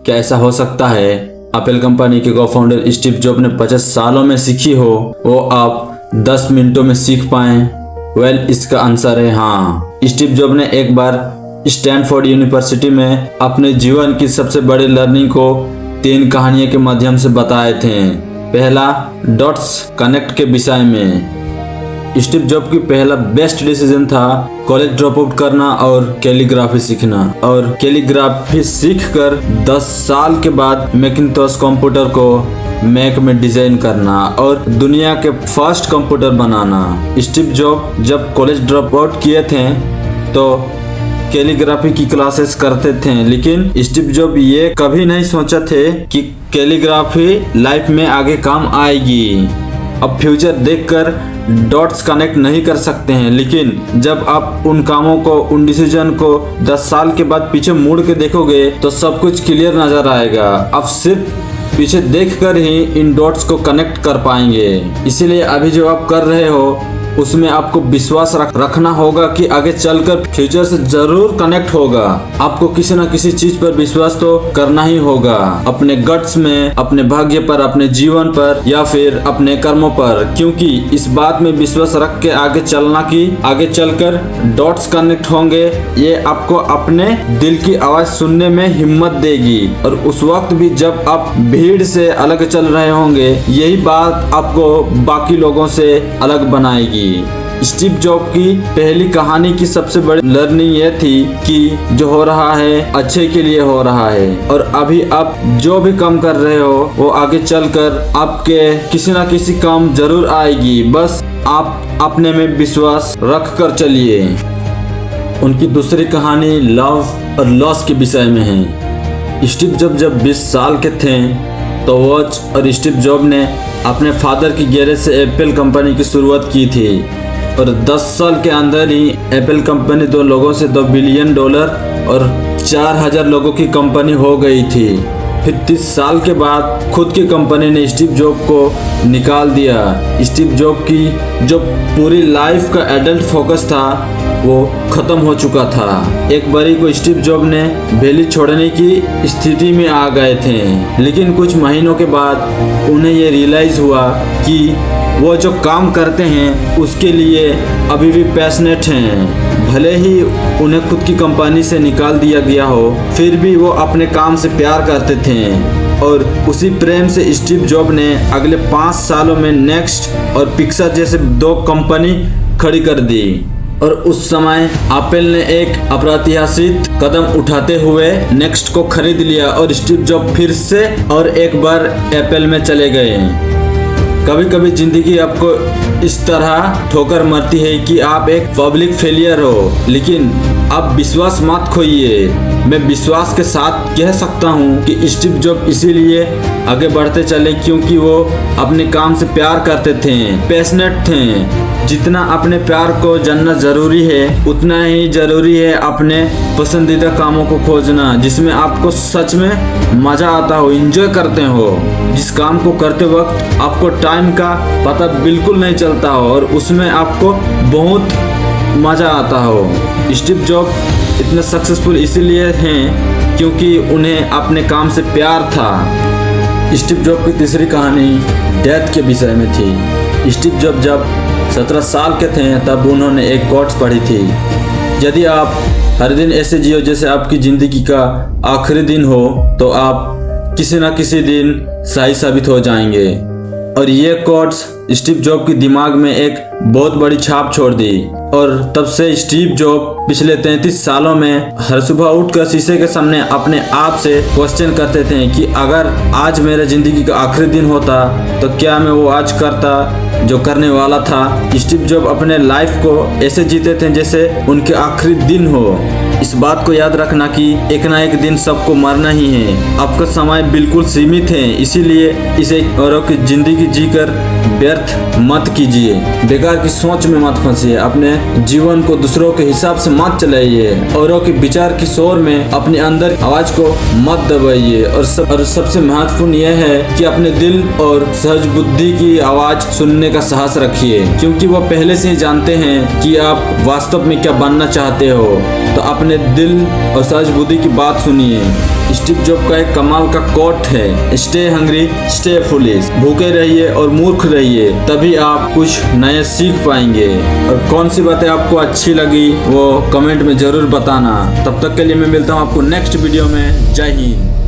क्या ऐसा हो सकता है एप्पल कंपनी के को फाउंडर स्टीव जॉब ने 50 सालों में सीखी हो वो आप 10 मिनटों में सीख पाए? वेल, इसका आंसर है हाँ। स्टीव जॉब ने एक बार स्टैनफोर्ड यूनिवर्सिटी में अपने जीवन की सबसे बड़ी लर्निंग को 3 कहानियों के माध्यम से बताए थे। पहला, डॉट्स कनेक्ट के विषय में। स्टीव जॉब की पहला बेस्ट डिसीजन था कॉलेज ड्रॉप आउट करना और कैलीग्राफी सीखना, और कैलीग्राफी सीखकर 10 साल के बाद मैकिंटोश कंप्यूटर को मैक में डिजाइन करना और दुनिया के फर्स्ट कंप्यूटर बनाना। स्टीव जॉब जब कॉलेज ड्रॉप आउट किए थे तो कैलीग्राफी की क्लासेस करते थे, लेकिन स्टीव जॉब ये कभी नहीं सोचा थे कि कैलीग्राफी लाइफ में आगे काम आएगी। अब फ्यूचर देखकर डॉट्स कनेक्ट नहीं कर सकते हैं, लेकिन जब आप उन कामों को, उन डिसीजन को 10 साल के बाद पीछे मुड़ के देखोगे तो सब कुछ क्लियर नजर आएगा। आप सिर्फ पीछे देखकर ही इन डॉट्स को कनेक्ट कर पाएंगे। इसीलिए अभी जो आप कर रहे हो उसमें आपको विश्वास रखना होगा कि आगे चलकर फ्यूचर से जरूर कनेक्ट होगा। आपको किसी न किसी चीज पर विश्वास तो करना ही होगा, अपने गट्स में, अपने भाग्य पर, अपने जीवन पर या फिर अपने कर्मों पर, क्योंकि इस बात में विश्वास रख के आगे चलना कि आगे चलकर डॉट्स कनेक्ट होंगे, ये आपको अपने दिल की आवाज सुनने में हिम्मत देगी। और उस वक्त भी जब आप भीड़ से अलग चल रहे होंगे, यही बात आपको बाकी लोगों से अलग बनाएगी। स्टीव जॉब की पहली कहानी की सबसे बड़ी लर्निंग यह थी कि जो हो रहा है अच्छे के लिए हो रहा है, और अभी आप जो भी काम कर रहे हो वो आगे चलकर आपके किसी न किसी काम जरूर आएगी। बस आप अपने में विश्वास रख कर चलिए। उनकी दूसरी कहानी लव और लॉस के विषय में है। स्टीव जॉब जब 20 साल के थे तो वॉच और स्टीव जॉब ने अपने फादर की गैरेज से एप्पल कंपनी की शुरुआत की थी, और 10 साल के अंदर ही एप्पल कंपनी 2 लोगों से $2 बिलियन और 4000 लोगों की कंपनी हो गई थी। फिर 30 साल के बाद खुद की कंपनी ने स्टीव जॉब को निकाल दिया। स्टीव जॉब की जो पूरी लाइफ का एडल्ट फोकस था वो खत्म हो चुका था। एक बारी को स्टीव जॉब ने वैली छोड़ने की स्थिति में आ गए थे, लेकिन कुछ महीनों के बाद उन्हें ये रियलाइज हुआ कि वो जो काम करते हैं उसके लिए अभी भी पैशनेट हैं। भले ही उन्हें खुद की कंपनी से निकाल दिया गया हो, फिर भी वो अपने काम से प्यार करते थे, और उसी प्रेम से स्टीव जॉब ने अगले 5 सालों में नेक्स्ट और पिक्सर जैसे 2 कंपनी खड़ी कर दी। और उस समय एप्पल ने एक अप्रत्याशित कदम उठाते हुए नेक्स्ट को खरीद लिया, और स्टीव जॉब फिर से और एक बार एप्पल में चले गए। कभी कभी जिंदगी आपको इस तरह ठोकर मारती है कि आप एक पब्लिक फेलियर हो, लेकिन आप विश्वास मत खोइए। मैं विश्वास के साथ कह सकता हूँ कि स्टीव जॉब इसीलिए आगे बढ़ते चले क्योंकि वो अपने काम से प्यार करते थे, पैशनेट थे। जितना अपने प्यार को जानना जरूरी है, उतना ही जरूरी है अपने पसंदीदा कामों को खोजना, जिसमें आपको सच में मजा आता हो, एंजॉय करते हो। जिस काम को करते वक्त आपको टाइम का पता बिल्कुल नहीं चलता हो और उसमें आपको बहुत मजा आता हो। स्टीव जॉब इतने सक्सेसफुल इसीलिए हैं क्योंकि उन्हें अपने काम से प्यार था। स्टीव जॉब की तीसरी कहानी डेथ के विषय में थी। स्टीव जॉब जब 17 साल के थे तब उन्होंने एक कोट्स पढ़ी थी, यदि आप हर दिन ऐसे जियो जैसे आपकी ज़िंदगी का आखिरी दिन हो तो आप किसी न किसी दिन सही साबित हो जाएंगे। और ये कोट्स स्टीव जॉब के दिमाग में एक बहुत बड़ी छाप छोड़ दी, और तब से स्टीव जॉब पिछले 33 सालों में हर सुबह उठकर शीशे के सामने अपने आप से क्वेश्चन करते थे कि अगर आज मेरे जिंदगी का आखिरी दिन होता तो क्या मैं वो आज करता जो करने वाला था। स्टीव जॉब अपने लाइफ को ऐसे जीते थे जैसे उनके आखिरी दिन हो। इस बात को याद रखना कि एक ना एक दिन सबको मरना ही है। आपका समय बिल्कुल सीमित है, इसीलिए इसे औरों की जिंदगी जीकर व्यर्थ मत कीजिए। बेकार की सोच में मत फंसिए, अपने जीवन को दूसरों के हिसाब से मत चलाइए, औरों के विचार की शोर में अपने अंदर आवाज को मत दबाइए। और सबसे महत्वपूर्ण यह है कि अपने दिल और सहज बुद्धि की आवाज सुनने का साहस रखिए, क्योंकि वो पहले से ही जानते हैं कि आप वास्तव में क्या बनना चाहते हो। तो अपने पहले दिल और सहज बुद्धि की बात सुनिए। स्टीव जॉब का एक कमाल का कोट है, स्टे हंग्री स्टे फुलिश। भूखे रहिए और मूर्ख रहिए, तभी आप कुछ नए सीख पाएंगे। और कौन सी बातें आपको अच्छी लगी वो कमेंट में जरूर बताना। तब तक के लिए मैं मिलता हूँ आपको नेक्स्ट वीडियो में। जय हिंद।